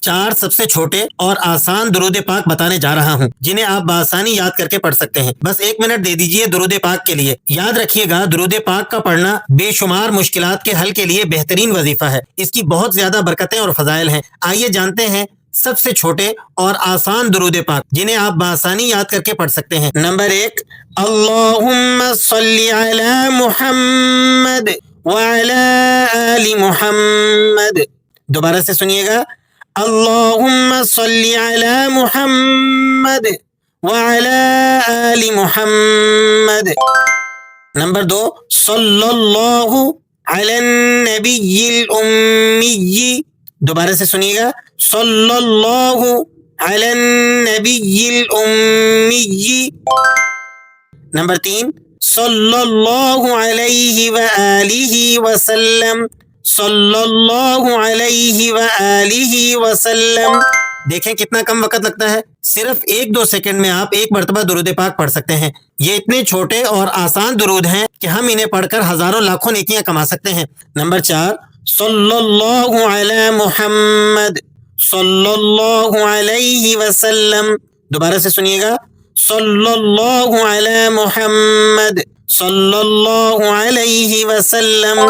4 سب سے چھوٹے اور آسان درود پاک بتانے جا رہا ہوں جنہیں آپ بآسانی یاد کر کے پڑھ سکتے ہیں. بس 1 منٹ دے دیجئے درود پاک کے لیے. یاد رکھیے گا درود پاک کا پڑھنا بے شمار مشکلات کے حل کے لیے بہترین وظیفہ ہے. اس کی بہت زیادہ برکتیں اور فضائل ہیں. آئیے جانتے ہیں سب سے چھوٹے اور آسان درود پاک جنہیں آپ بآسانی یاد کر کے پڑھ سکتے ہیں. نمبر 1، اللہم صلی علی محمد وعلی آل محمد. دوبارہ سے سنیے گا، اللہم صلی علی محمد وعلی آل محمد. نمبر 2، صلی اللہ علی النبی الامی. دوبارہ سے سنیے گا، صلی اللہ علی النبی الامی. نمبر 3، صلی اللہ علیہ وآلہ وسلم. صلی اللہ علیہ وآلہ وسلم. دیکھیں کتنا کم وقت لگتا ہے. صرف 1-2 سیکنڈ میں آپ 1 مرتبہ درود پاک پڑھ سکتے ہیں. یہ اتنے چھوٹے اور آسان درود ہیں کہ ہم انہیں پڑھ کر ہزاروں لاکھوں نیکیاں کما سکتے ہیں. نمبر 4، صلی اللہ علی محمد صلی اللہ علیہ وسلم. دوبارہ سے سنیے گا، صلی اللہ علی محمد صلی اللہ علیہ وسلم.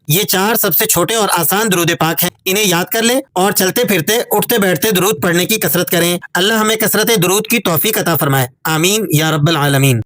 یہ 4 سب سے چھوٹے اور آسان درود پاک ہیں. انہیں یاد کر لیں اور چلتے پھرتے اٹھتے بیٹھتے درود پڑھنے کی کثرت کریں. اللہ ہمیں کثرت درود کی توفیق عطا فرمائے. آمین یا رب العالمین.